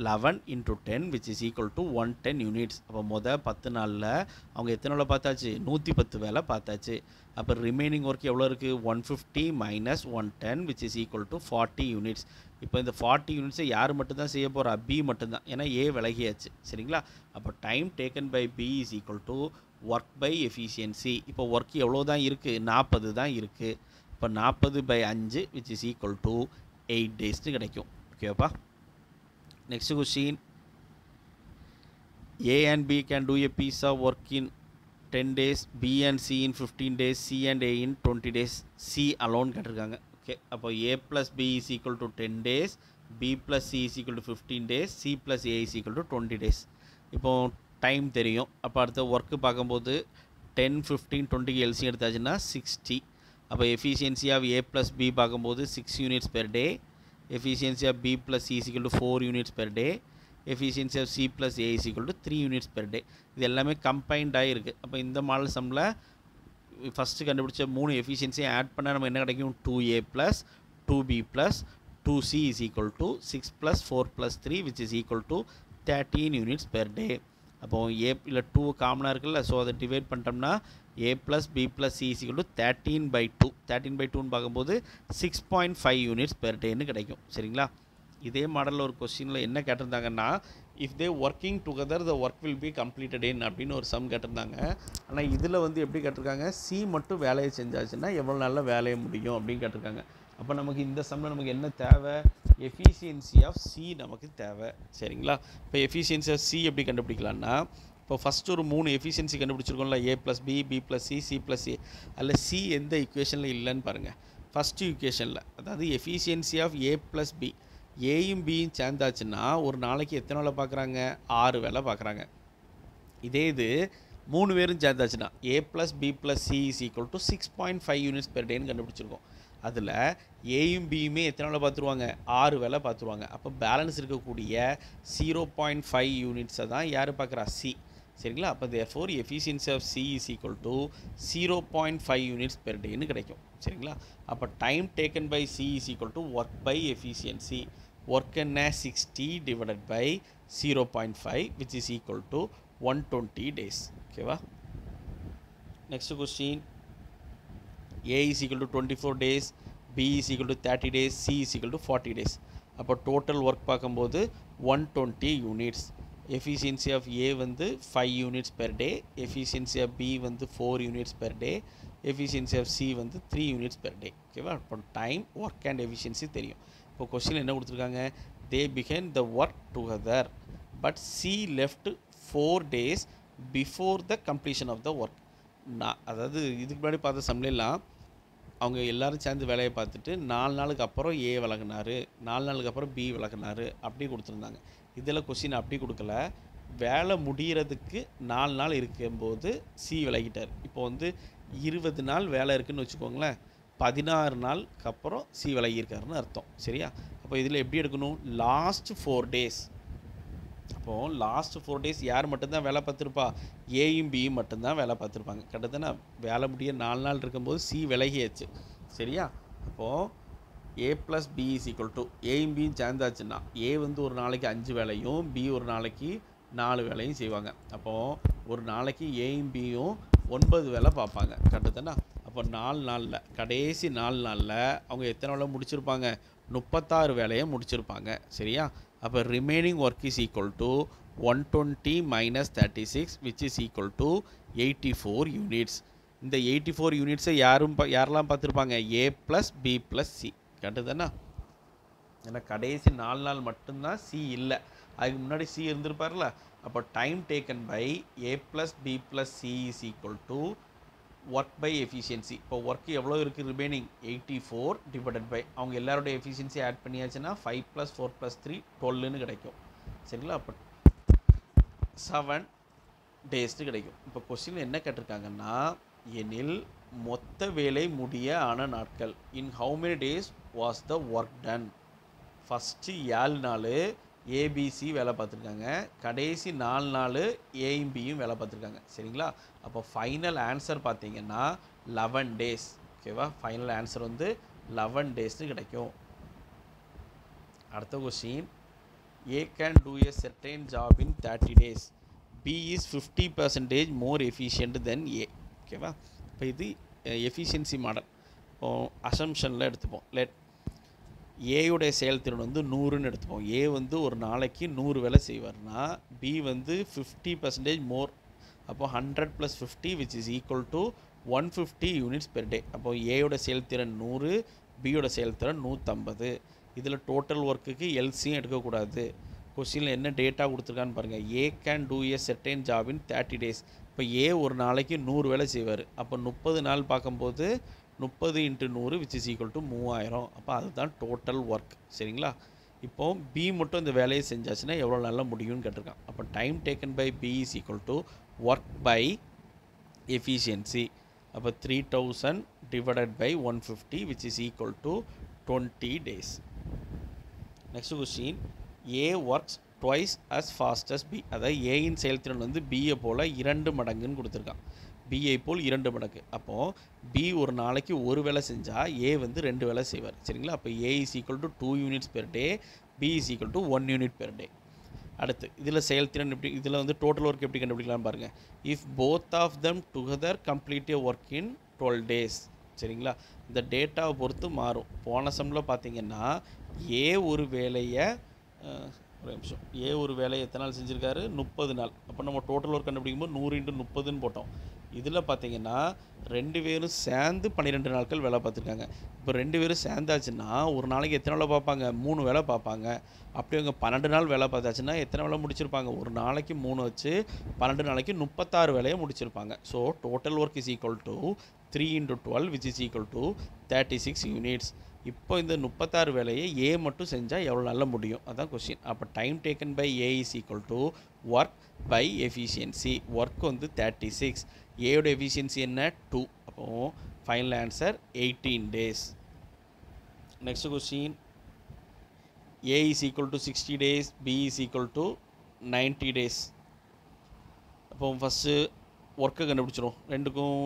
11 into 10 which is equal to 110 units. அப்போ 10 நாளில் அவங்க எத்தனை வேலை பார்த்தாச்சு? 110 வேலை பார்த்தாச்சு. அப்போ ரிமைனிங் ஒர்க் எவ்வளோ இருக்குது? 150 minus 110 which is equal to 40 units. இப்போ இந்த 40 யூனிட்ஸை யார் மட்டும்தான் செய்ய போகிறா? பி மட்டும்தான். ஏன்னா ஏ விலகியாச்சு. சரிங்களா? அப்போ time taken by B is equal to work by efficiency. இப்போ ஒர்க் எவ்வளோ தான் இருக்குது? 40 தான் இருக்குது. இப்போ 40/5 which is equal to 8 daysனு கிடைக்கும். ஓகேப்பா? Next question, A and B can do a piece of work in 10 days, B and C in 15 days, C and A in 20 days. C alone கேட்டிருக்காங்க. ஓகே, அப்போ A plus B is equal to 10 days, B plus C is equal to 15 days, C plus A is equal to 20 days. இப்போ டைம் தெரியும். அப்போ அடுத்த ஒர்க்கு பார்க்கும்போது 10, 15, 20 எல்சி எடுத்தாச்சுன்னா 60. அப்போ efficiency of A plus B பார்க்கும்போது 6 units per day, efficiency of B plus C is equal to 4 units per day, efficiency of C plus A is equal to 3 units per day. இது எல்லாமே கம்பைன்ட் ஆகிருக்கு. அப்போ இந்த மாடல் சம்மில் ஃபஸ்ட்டு கண்டுபிடிச்ச 3 எஃபிஷியன்சியை ஆட் பண்ணால் நம்ம என்ன கிடைக்கும்? 2A plus 2B plus 2C is equal to 6 plus 4 plus 3 which is equal to 13 units per day. அப்போ A இல்லை 2 காமனாக இருக்குல்ல, ஸோ அதை டிவைட் பண்ணிட்டோம்னா A plus B plus C is equal to 13/2. 13/2ன்னு பார்க்கும்போது 6.5 யூனிட்ஸ் பெர் டேன்னு கிடைக்கும். சரிங்களா? இதே மாடலில் ஒரு கொஸ்டினில் என்ன கேட்டிருந்தாங்கன்னா, if they working together the work will be completed in அப்படின்னு ஒரு சம் கேட்டிருந்தாங்க. ஆனால் இதில் வந்து எப்படி கேட்டிருக்காங்க? சி மட்டும் வேலையை செஞ்சாச்சுன்னா எவ்வளோ நாளில் வேலையை முடியும் அப்படின்னு கேட்டிருக்காங்க. அப்போ நமக்கு இந்த சம்மில் நமக்கு என்ன தேவை? எஃபிஷியன்சி ஆஃப் சி நமக்கு தேவை. சரிங்களா? இப்போ எஃபிஷியன்சி ஆஃப் சி எப்படி கண்டுபிடிக்கலான்னா, இப்போ ஃபஸ்ட்டு ஒரு 3 efficiency கண்டுபிடிச்சிருக்கோம்ல, A + B, B + C, C + A. அதில் சி எந்த ஈக்குவேஷனில் இல்லைன்னு பாருங்கள். ஃபஸ்ட்டு ஈக்குவேஷனில், அதாவது எஃபிஷியன்சி ஆஃப் A + B, ஏயும் பியும் சேர்ந்தாச்சுன்னா ஒரு நாளைக்கு எத்தனை வேலை பார்க்குறாங்க? 6 வேலை பார்க்குறாங்க. இதே இது 3 பேரும் சேர்ந்தாச்சுன்னா A + B + C is equal to 6.5 units per டேன்னு கண்டுபிடிச்சிருக்கோம். அதில் ஏயும் பியுமே எத்தனை வேலை பார்த்துருவாங்க? 6 வேலை பார்த்துருவாங்க. அப்போ பேலன்ஸ் இருக்கக்கூடிய 0.5 யூனிட்ஸை தான் யார் பார்க்குறா? சி. சரிங்களா? அப்போ therefore efficiency of C is equal to 0.5 units per டேன்னு கிடைக்கும். சரிங்களா? அப்போ time taken by C is equal to work by efficiency. Work என்ன? 60 divided by 0.5 which is equal to 120 days. ஓகேவா? Next question, A is equal to 24 days, B is equal to 30 days, C is equal to 40 days. அப்போ டோட்டல் ஒர்க் பார்க்கும்போது 120 யூனிட்ஸ். எஃபிஷியன்சி ஆஃப் A வந்து 5 units per day, efficiency of B வந்து 4 units per day, efficiency of C வந்து 3 யூனிட்ஸ் பெர் டே. ஓகேவா? இப்போ டைம், ஒர்க் அண்ட் எஃபிஷியன்சி தெரியும். இப்போ கொஸ்டின் என்ன கொடுத்துருக்காங்க? They began the work together, but C left 4 days before the completion of the work. அதாவது இதுக்கு முன்னாடி பார்த்த சம்லாம் அவங்க எல்லோரும் சேர்ந்து வேலையை பார்த்துட்டு 4 நாளுக்கு அப்புறம் A விலகினார், 4 நாளுக்கு அப்புறம் B விலகினார் அப்படி கொடுத்துருந்தாங்க. இதில் கொஸ்டின் அப்படி கொடுக்கல. வேலை முடிகிறதுக்கு 4 நாள் இருக்கும்போது C விலகிட்டார். இப்போ வந்து 20 நாள் வேலை இருக்குதுன்னு வச்சுக்கோங்களேன், 16 நாளுக்கு அப்புறம் C விலகியிருக்காருன்னு அர்த்தம். சரியா? அப்போ இதில் எப்படி எடுக்கணும்? Last 4 days. அப்போது லாஸ்ட் 4 டேஸ் யார் மட்டும்தான் வேலை பார்த்துருப்பா? ஏயும் பியும் மட்டும்தான் வேலை பார்த்துருப்பாங்க. கரெக்டாக தானே? வேலை முடிய 4 நாள் இருக்கும்போது C விலகியாச்சு. சரியா? அப்போது A + B = ஏயும் பியும் சேர்ந்தாச்சுன்னா A வந்து ஒரு நாளைக்கு 5 வேலையும் B ஒரு நாளைக்கு 4 வேலையும் செய்வாங்க. அப்போது ஒரு நாளைக்கு ஏயும் பியும் 9 வேலை பார்ப்பாங்க. கரெக்டாக தானே? அப்போ 4 நாளில், கடைசி 4 நாளில் அவங்க எத்தனை வேலை முடிச்சிருப்பாங்க? 36 வேலையை முடிச்சிருப்பாங்க. சரியா? அப்போ remaining work is equal to 120 - 36 which is equal to 84 units. இந்த 84 யூனிட்ஸை யாரெல்லாம் பார்த்துருப்பாங்க? A + B + C. கரெக்டு தானே? ஏன்னா கடைசி 4 நாள் மட்டும்தான் C இல்லை, அதுக்கு முன்னாடி C இருந்திருப்பார்ல. அப்போ time taken by A + B + C is equal to work by efficiency. இப்போ ஒர்க் எவ்வளோ இருக்குது? ரிமைனிங் 84 டிவைடட் பை அவங்க எல்லாரோட எஃபிஷியன்சி ஆட் பண்ணியாச்சுன்னா 5 + 4 + 3 12ன்னு கிடைக்கும். சரிங்களா? அப்போ 7 டேஸ்ன்னு கிடைக்கும். இப்போ கொஸ்டின் என்ன கேட்டிருக்காங்கன்னா, எனில் மொத்த வேலை முடிய ஆன நாட்கள். In how many days was the work done? First 7 நாள் ஏபிசி வேலை பார்த்துருக்காங்க, கடைசி 4 நாள் ஏயும் பியும் வேலை பார்த்துருக்காங்க. சரிங்களா? அப்போ ஃபைனல் ஆன்சர் பார்த்தீங்கன்னா 11 டேஸ். ஓகேவா? ஃபைனல் ஆன்சர் வந்து 11 டேஸ்னு கிடைக்கும். அடுத்த question, A can do a certain job in 30 days. B is 50% more efficient than A. ஓகேவா? இப்போ இது எஃபிஷியன்சி மாடல். இப்போ அசம்ஷனில் எடுத்துப்போம். லெட் ஏயுடைய செயல்திறன் வந்து 100ன்னு எடுத்துப்போம். ஏ வந்து ஒரு நாளைக்கு 100 வேலை செய்வார்னா B வந்து 50% மோர். அப்போ 100 + 50 which is equal to 150 units per day. அப்போ ஏயோட செயல்திறன் 100, பியோட செயல்திறன் 150. இதில் டோட்டல் ஒர்க்குக்கு எல்சியும் எடுக்கக்கூடாது. கொஸ்டினில் என்ன டேட்டா கொடுத்துருக்கான்னு பாருங்கள். A can do a certain job in 30 days. இப்போ ஏ ஒரு நாளைக்கு 100 வேலை செய்வார். அப்போ 30 நாள் பார்க்கும்போது 30 × 100 which is equal to 3000. அப்போ அதுதான் டோட்டல் ஒர்க். சரிங்களா? இப்போ பி மட்டும் இந்த வேலையை செஞ்சாச்சுன்னா எவ்வளோ நாளில் முடியும்னு கேட்டிருக்கான். அப்போ time taken by B is equal to work by efficiency. அப்போ 3000 divided by 150 which is equal to 20 days. Next question, A works twice as fast as B. அதாவது ஏயின் செயல்திறன் வந்து பியை போல் 2 மடங்குன்னு கொடுத்துருக்கான். பிஐ போல் 2 மடங்கு. அப்போது பி ஒரு நாளைக்கு ஒரு வேலை செஞ்சால் ஏ வந்து 2 வேலை செய்வார். சரிங்களா? அப்போ A is equal to 2 units per day, B is equal to 1 unit per day. அடுத்து இதில் செயல்திறன் எப்படி, இதில் வந்து டோட்டல் ஒர்க் எப்படி கண்டுபிடிக்கலாம்னு பாருங்கள். If both of them together complete a work in 12 days. சரிங்களா? இந்த டேட்டாவை பொறுத்து மாறும். போன சம்மில் பார்த்தீங்கன்னா ஏ ஒரு வேலையை ஒரு நிமிஷம், ஏ ஒரு வேலையை எத்தனை நாள் செஞ்சுருக்காரு? 30 நாள். அப்போ நம்ம டோட்டல் ஒர்க் கண்டுபிடிக்கும்போது 100 × 30ன்னு போட்டோம். இதில் பார்த்தீங்கன்னா 2 பேரும் சேர்ந்து 12 நாட்கள் வேலை பார்த்துருக்காங்க. இப்போ 2 பேரும் சேர்ந்தாச்சுன்னா ஒரு நாளைக்கு எத்தனை வேலை பார்ப்பாங்க? 3 வேலை பார்ப்பாங்க. அப்படி அவங்க 12 நாள் வேலை பார்த்தாச்சுன்னா எத்தனை வேலை முடிச்சிருப்பாங்க? ஒரு நாளைக்கு 3 வச்சு 12 நாளைக்கு 36 வேலையை முடிச்சிருப்பாங்க. So total work is equal to 3 × 12 which is equal to 36 units. இப்போ இந்த 36 வேலையை ஏ மட்டும் செஞ்சால் எவ்வளோ நாளில் முடியும்? அதான் கொஸ்டின். அப்போ time taken by A is equal to work by efficiency. Work வந்து 36, ஏயோட எஃபிஷியன்சி என்ன? 2. அப்போது final answer 18 days. Next question, A is equal to 60 days, B is equal to 90 days. அப்போ ஃபஸ்ட்டு ஒர்க்கை கண்டுபிடிச்சிரும். ரெண்டுக்கும்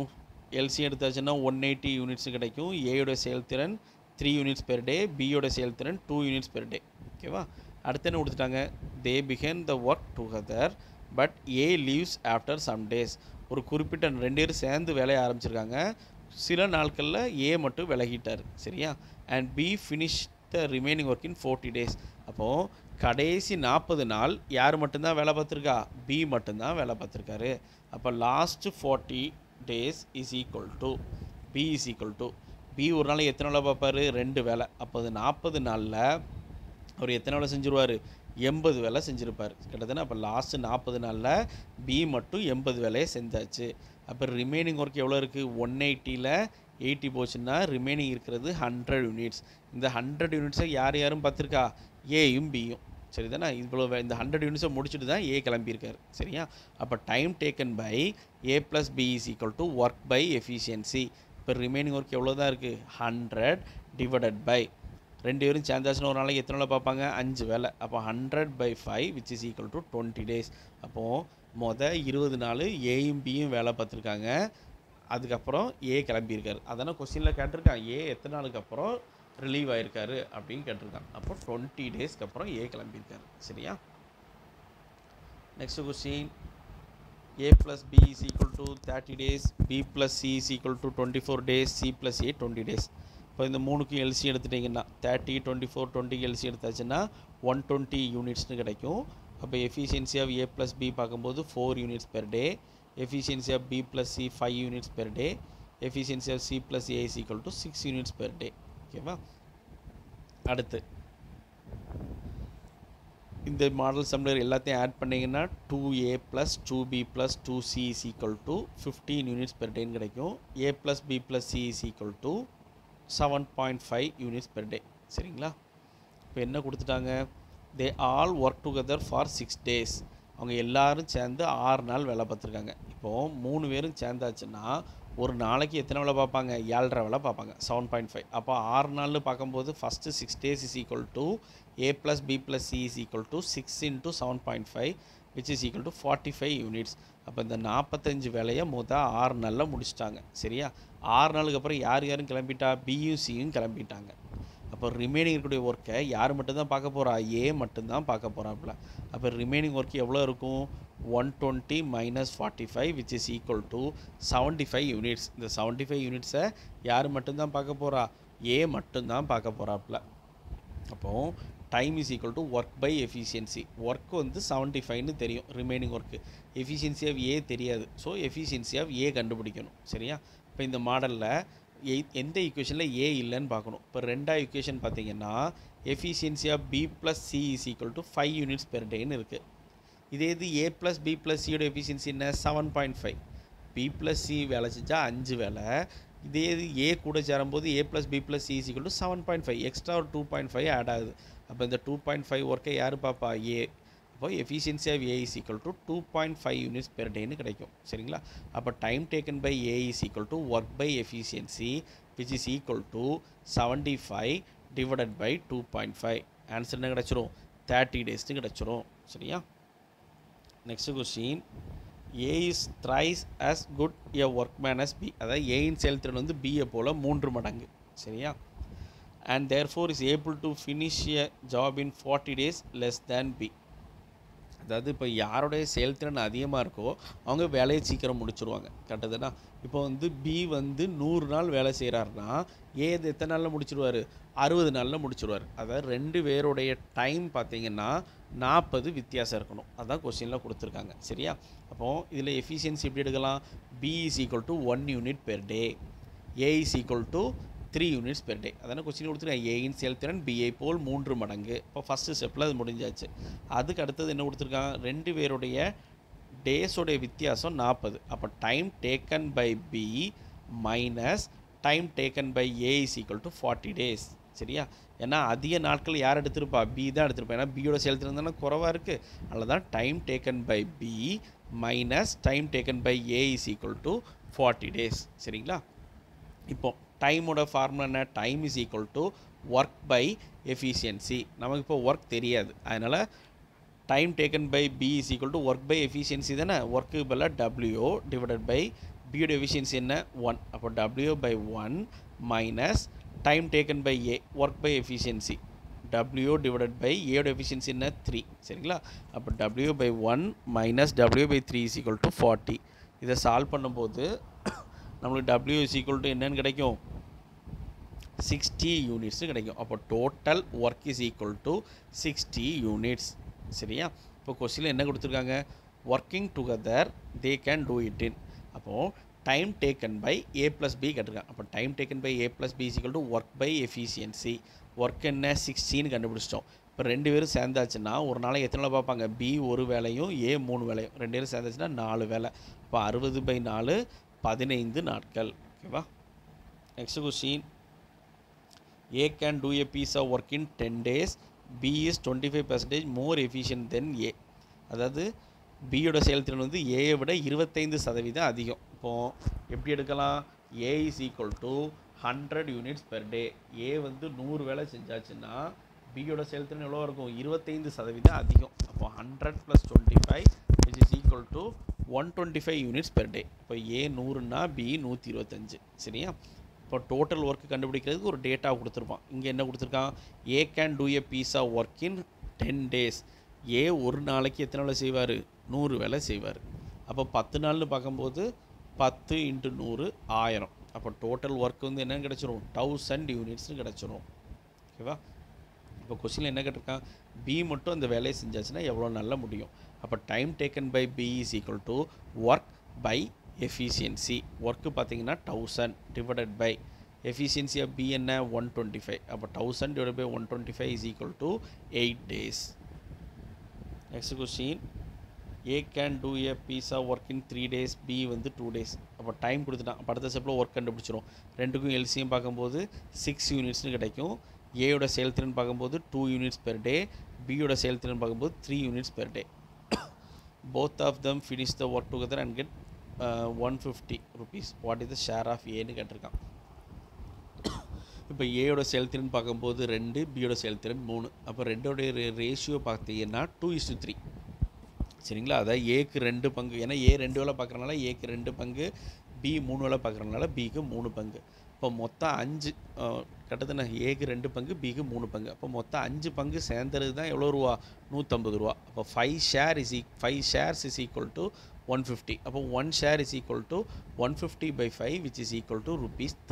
எல்சி எடுத்தாச்சுன்னா 180 யூனிட்ஸ் கிடைக்கும். ஏயோட செயல்திறன் 3 யூனிட்ஸ் பெர் டே, பியோட செயல்திறன் 2 யூனிட்ஸ் பெர் டே. ஓகேவா? அடுத்து என்ன கொடுத்துட்டாங்க? They began the work together but A leaves after some days. ஒரு குறிப்பிட்ட 2 பேர் சேர்ந்து வேலையை ஆரம்பிச்சிருக்காங்க, சில நாட்களில் ஏ மட்டும் விலகிட்டார். சரியா? And B finish the remaining work in 40 days. அப்போது கடைசி 40 நாள் யார் மட்டும்தான் வேலை பார்த்துருக்கா? பி மட்டும்தான் வேலை பார்த்துருக்காரு. அப்போ last 40 days is equal to B is equal to B ஒரு நாளைக்கு எத்தனை வேலை பார்ப்பார்? 2 வேலை. அப்போ அது 40 நாளில் அவர் எத்தனை வேலை செஞ்சுருவார்? 80 வேலை செஞ்சுருப்பார் கிட்டத்தட்ட. அப்போ லாஸ்ட்டு 40 நாளில் பி மட்டும் 80 வேலையை செஞ்சாச்சு. அப்போ ரிமைனிங் ஒர்க் எவ்வளோ இருக்குது? 180ல் 80 போச்சுன்னா ரிமைனிங் இருக்கிறது 100 யூனிட்ஸ். இந்த 100 யூனிட்ஸை யாரும் பார்த்துருக்கா? ஏயும் பியும். சரி தானே? இவ்வளோ இந்த 100 யூனிட்ஸை முடிச்சுட்டு தான் ஏ கிளம்பியிருக்காரு. சரியா? அப்போ time taken by A plus B is equal to work by efficiency. இப்போ ரிமைனிங் ஒர்க் எவ்வளோ தான் இருக்குது? 100 டிவைடட் பை 2 பேரும் சேர்ந்தாச்சுன்னா ஒரு நாளைக்கு எத்தனை வேலை பார்ப்பாங்க? 5 வேலை. அப்போ 100/5 which is equal to 20 days. அப்போது 20 நாள் ஏயும் பியும் வேலை பார்த்துருக்காங்க, அதுக்கப்புறம் ஏ கிளம்பியிருக்காரு. அதானே கொஸ்டினில் கேட்டிருக்கான், ஏ எத்தனை நாளுக்கு அப்புறம் ரிலீவ் ஆகிருக்காரு அப்படின்னு கேட்டிருக்கான். அப்போ 20 daysக்கு அப்புறம் ஏ கிளம்பியிருக்காரு. சரியா? Next question, a plus b is equal to 30 days, b plus c is equal to 24 days, c plus a 20 days. இப்போ இந்த மூணுக்கும் எல்சி எடுத்துட்டிங்கன்னா 30, 24, 20 எல்சி எடுத்தாச்சுன்னா 120 யூனிட்ஸ்னு கிடைக்கும். அப்போ efficiency of A plus B பார்க்கும்போது 4 units per day, efficiency of B plus C 5 units per day, efficiency of C plus A is equal to 6 units per day. ஓகேவா? அடுத்து இந்த மாடல் சம்ளர் எல்லாத்தையும் ஆட் பண்ணிங்கன்னா 2a plus 2b plus 2c is equal to 15 units per டேன்னு கிடைக்கும். a plus b plus c is equal to 7.5 units per day. சரிங்களா? இப்போ என்ன கொடுத்துட்டாங்க? They all work together for 6 days. அவங்க எல்லோரும் சேர்ந்து 6 நாள் வேலை பார்த்துருக்காங்க. இப்போது 3 பேரும் சேர்ந்தாச்சுன்னா ஒரு நாளைக்கு எத்தனை வேலை பார்ப்பாங்க? 7.5 வேலை பார்ப்பாங்க. 7.5. அப்போ 6 நாள்னு பார்க்கும்போது first 6 days is equal to a plus b plus c is equal to 6 into 7.5 which is equal to 45 units. அப்போ இந்த 45 வேலையை 6 நாளில் முடிச்சிட்டாங்க. சரியா? 6 நாளுக்கு அப்புறம் யாரும் கிளம்பிட்டா? பியும் சியும் கிளம்பிட்டாங்க. அப்போ ரிமைனிங் இருக்கக்கூடிய ஒர்க்கை யார் மட்டும்தான் பார்க்க போகிறா? ஏ மட்டும்தான் பார்க்க போகிறாப்புல. அப்போ ரிமைனிங் ஒர்க் எவ்வளோ இருக்கும்? 120 minus 45 which is equal to 75 units. இந்த 75 யூனிட்ஸை யார் மட்டும்தான் பார்க்க போகிறா? ஏ மட்டும்தான் பார்க்க போகிறாப்புல. அப்போது time is equal to work by efficiency. Work வந்து 75ன்னு தெரியும் ரிமைனிங் ஒர்க்கு, எஃபிஷியன்சி ஆஃப் ஏ தெரியாது. ஸோ எஃபிஷியன்சி ஆஃப் ஏ கண்டுபிடிக்கணும். சரியா? இப்போ இந்த மாடலில் எந்த ஈக்குவேஷனில் ஏ இல்லைன்னு பார்க்கணும். இப்போ 2வது ஈக்குவேஷன் பார்த்தீங்கன்னா efficiency of B plus C is equal to 5 units per டேன்னு இருக்குது. இதே இது ஏ ப்ளஸ் பி ப்ளஸ் சியோட எஃபிஷியன்சி என்ன? 7.5. பி ப்ளஸ் சி வேலை செஞ்சால் 5 வேலை. இதே இது ஏ கூட சேரும்போது A plus B plus C is equal to 7.5. Extra ஒரு 2.5 ஆட் ஆகுது. அப்போ இந்த 2.5 ஒர்க்கை யார் பார்ப்பா? ஏ. அப்போ efficiency of A is equal to 2.5 units per டேன்னு கிடைக்கும். சரிங்களா? அப்போ time taken by A is equal to work by efficiency which is equal to 75 divided by 2.5. Answer என்ன கிடச்சிரும்? 30 daysன்னு கிடச்சிரும். சரியா? Next question, A is thrice as good a workman as b. அதாவது ஏயின் செயல்திறன் வந்து பியை போல் 3 மடங்கு. சரியா? and therefore is able to finish a job in 40 days less than b. அதாவது இப்போ யாருடைய செயல்திறன் அதிகமாக இருக்கோ அவங்க வேலையை சீக்கிரம் முடிச்சுருவாங்க. கரெக்டுதானா? இப்போ வந்து பி வந்து 100 நாள் வேலை செய்கிறாருன்னா ஏ இது எத்தனை நாளில் முடிச்சுடுவார்? 60 நாளில் முடிச்சுடுவார். அதாவது 2 பேருடைய டைம் பார்த்திங்கன்னா 40 வித்தியாசம் இருக்கணும். அதுதான் கொஸ்டினில் கொடுத்துருக்காங்க. சரியா? அப்போது இதில் எஃபிஷியன்சி எப்படி எடுக்கலாம்? B is equal to 1 unit per day, A is equal to 3 units per day. அதான கொஸ்டின் கொடுத்துருக்காங்க. ஏயின் செயல்திறன் பிஐ போல் 3 மடங்கு. இப்போ ஃபஸ்ட்டு ஸ்டெப்பில் அது முடிஞ்சாச்சு. அதுக்கு அடுத்தது என்ன கொடுத்துருக்காங்க? 2 பேருடைய டேஸோடைய வித்தியாசம் 40. அப்போ time taken by B minus time taken by A is equal to 40 days. சரியா? ஏன்னா அதிக நாட்கள் யார் எடுத்திருப்பா? பி தான் எடுத்திருப்பா. ஏன்னா பியோட செயல்திறன் தானே குறைவாக இருக்குது. அதில் தான் time taken by B minus time taken by A is equal to 40 days. சரிங்களா? இப்போது டைமோட ஃபார்முலா என்ன? Time is equal to work by efficiency. நமக்கு இப்போ ஒர்க் தெரியாது, அதனால் time taken by B is equal to work by efficiency தானே. ஒர்க்கு பதிலாக டபிள்யூ டிவைடட் பை பியோட எஃபிஷியன்சி என்ன? 1. அப்போ W by 1 minus time taken by A work by efficiency W divided by ஏயோட efficiency என்ன 3 சரிங்களா. அப்போ W by 1 minus W by 3 is equal to 40. இதை சால்வ் பண்ணும்போது நம்மளுக்கு W இஸ் ஈக்குவல் டு என்னன்னு கிடைக்கும் 60 யூனிட்ஸ் கிடைக்கும். அப்போ total work is equal to 60 units சரியா. இப்போ கொஸ்டினில் என்ன கொடுத்துருக்காங்க, working together they can do it in. அப்போது time taken by A plus B கேட்டிருக்காங்க. அப்போ time taken by A plus B is equal to work by efficiency. Work என்ன 60ன்னு கண்டுபிடிச்சிட்டோம். இப்போ ரெண்டு பேரும் சேர்ந்தாச்சுன்னா ஒரு நாளைக்கு எத்தனை வேலை பார்ப்பாங்க, B ஒரு வேலையும் A 3 வேலையும், ரெண்டு பேரும் சேர்ந்தாச்சுன்னா 4 வேலை. இப்போ 60/4 15 நாட்கள் ஓகேவா. Next question, A can do a piece of work in 10 days. B is 25% more efficient than A. அதாவது பியோட செயல்திறன் வந்து ஏயை விட 25% அதிகம். இப்போது எப்படி எடுக்கலாம், A is equal to 100 units per day. A வந்து 100 வேலை செஞ்சாச்சுன்னா பியோட செயல்திறன் எவ்வளோ இருக்கும், 25% அதிகம். அப்போ 100 + 25 which is equal to 125 units per day. இப்போ A 100னா B 125 சரியா. இப்போ டோட்டல் ஒர்க்கு கண்டுபிடிக்கிறதுக்கு ஒரு டேட்டா கொடுத்துருப்பான். இங்கே என்ன கொடுத்துருக்கான், A can do a piece of work in 10 days. A ஒரு நாளைக்கு எத்தனை வேலை செய்வார், 100 வேலை செய்வார். அப்போ 10 நாள்னு பார்க்கும்போது 10 × 100 1000. அப்போ டோட்டல் ஒர்க் வந்து என்னென்னு கிடச்சிரும் 1000 யூனிட்ஸ்னு கிடச்சிரும் ஓகேவா. இப்போ கொஸ்டினில் என்ன கேட்டிருக்கான், B மட்டும் அந்த வேலையை செஞ்சாச்சுன்னா எவ்வளோ நல்லா முடியும். அப்போ time taken by B is equal to work by efficiency. Work பார்த்தீங்கன்னா 1000 divided by efficiency of B என்ன 125. அப்போ 1000 divide by 125 is equal to 8 days. Next question, A can do a piece of work in 3 days. B வந்து 2 days. அப்போ டைம் கொடுத்துட்டான். அப்போ அடுத்த ஸ்டெப்பில் ஒர்க் கண்டுபிடிச்சிரும். ரெண்டுக்கும் எல்சிஎம் பார்க்கும்போது 6 யூனிட்ஸ்னு கிடைக்கும். ஏயோட செயல்திறன் பார்க்கும்போது 2 யூனிட்ஸ் பெர் டே. பியோட செயல்திறன் பார்க்கும்போது 3 units per day. both of them finish the work together and get 150 rupees. What is the share of A ன்னு கேட்டிருக்கான். இப்போ ஏயோட செயல்திறன் பார்க்கும்போது 2, பியோட செயல்திறன் 3. அப்போ ரெண்டோடைய ரேஷியோ பார்த்தீங்கன்னா 2:3 சரிங்களா. அதாவது ஏக்கு 2 பங்கு, ஏன்னா ஏ 2 வேலை பார்க்குறனால ஏக்கு 2 பங்கு, பி 3 வேலை பார்க்குறனால பிக்கு 3 பங்கு. இப்போ மொத்தம் 5 கட்டத்தின ஏக்கு 2 பங்கு, பிக்கு 3 பங்கு. அப்போ மொத்தம் 5 பங்கு சேர்ந்தது தான் எவ்வளோ ரூபா, 150 ரூபா. அப்போ 5 shares is equal to 150. அப்போ 1 share is equal to 150/5 which is equal to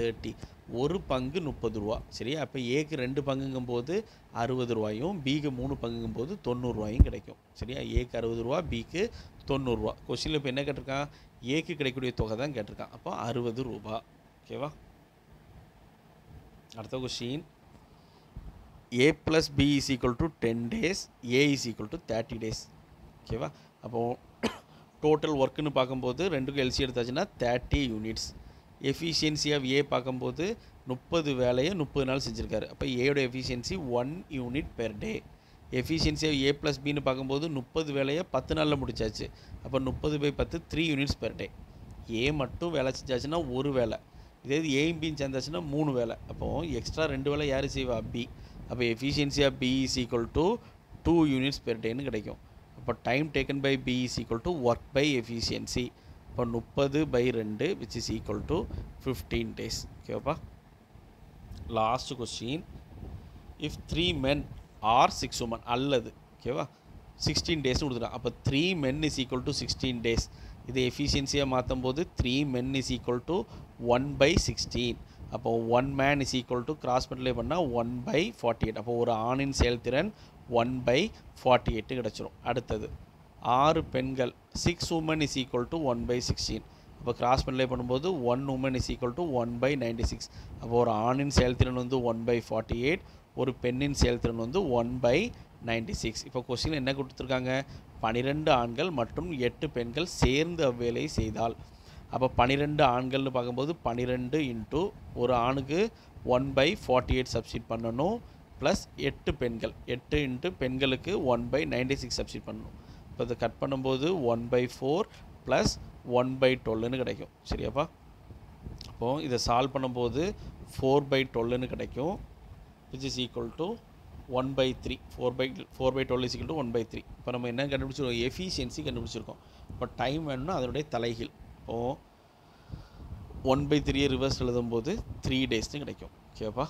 ₹30. ஒரு பங்கு 30 ரூபா சரியா. அப்போ ஏக்கு 2 பங்குங்கும் போது 60 ரூபாயும், பிக்கு 3 பங்குங்கும் போது 90 ரூபாயும் கிடைக்கும் சரியா. ஏக்கு 60 ரூபா, பிக்கு 90 ரூபா. கொஸ்டினில் இப்போ என்ன கேட்டிருக்கான், ஏக்கு கிடைக்கக்கூடிய தொகை தான் கேட்டிருக்கான். அப்போ 60 ரூபா ஓகேவா. அடுத்த question, A + B is equal to 10 days. A is equal to 30 days ஓகேவா. அப்போது டோட்டல் ஒர்க்குன்னு பார்க்கும்போது ரெண்டுக்கும் எல்சி எடுத்தாச்சுன்னா 30 யூனிட்ஸ். எஃபிஷியன்சி ஆஃப் ஏ பார்க்கும்போது 30 வேலையை 30 நாள் செஞ்சுருக்காரு. அப்போ ஏயோட efficiency 1 unit per day. Efficiency of A + Bன்னு பார்க்கும்போது 30 வேலையை 10 நாளில் முடிச்சாச்சு. அப்போ 30/10 3 யூனிட்ஸ் பெர் டே. ஏ மட்டும் வேலை செஞ்சாச்சுன்னா ஒரு வேலை, இதே இது ஏயும் பியும் சேர்ந்தாச்சுன்னா 3 வேலை. அப்போது எக்ஸ்ட்ரா 2 வேலை யார் செய்வா, பி. அப்போ efficiency of B is equal to 2 units per டேன்னு கிடைக்கும். அப்போ time taken by B is equal to work by efficiency. இப்போ 30/2 which is equal to 15 days ஓகேவாப்பா. Last question, if 3 men or 6 women அல்லது ஓகேவா 16 டேஸ்னு கொடுத்துட்டான். அப்போ 3 men is equal to 16 days. இது எஃபிஷியன்சியாக மாற்றும் போது 3 men is equal to 1/16. அப்போ 1 man is equal to cross multiply பண்ணால் 1/48. அப்போ ஒரு ஆணின் செயல்திறன் 1/48 கிடச்சிரும். அடுத்தது 6 பெண்கள் 6 women is equal to 1/16. அப்போ கிராஸ் மல்டிப்ளை பண்ணும்போது 1 woman is equal to 1/96. அப்போ ஒரு ஆணின் செயல்திறன் வந்து 1/48, ஒரு பெண்ணின் செயல்திறன் வந்து 1/96. இப்போ கொஸ்டின் என்ன கொடுத்துருக்காங்க, 12 ஆண்கள் மற்றும் 8 பெண்கள் சேர்ந்து அவ்வேலையை செய்தால். அப்போ 12 ஆண்கள்னு பார்க்கும்போது 12 இன்ட்டு ஒரு ஆணுக்கு 1/48 சப்ஸ்டிட் பண்ணணும், ப்ளஸ் 8 பெண்கள் 8 இன்ட்டு பெண்களுக்கு 1/96 சப்ஸ்டிட் பண்ணணும். இப்போ இதை கட் பண்ணும்போது 1/4 ப்ளஸ் 1/12ன்னு கிடைக்கும் சரியாப்பா. அப்போது இதை சால்வ் பண்ணும்போது 4/12ன்னு கிடைக்கும், which is equal to 1/3. 4/12 is equal to 1/3. இப்போ நம்ம என்ன கண்டுபிடிச்சிருக்கோம், எஃபிஷியன்சி கண்டுபிடிச்சிருக்கோம். இப்போ டைம் வேணும்னா அதனுடைய தலைகீழ். இப்போது 1/3 ரிவர்ஸ் எழுதும்போது 3 daysன்னு கிடைக்கும் ஓகேப்பா.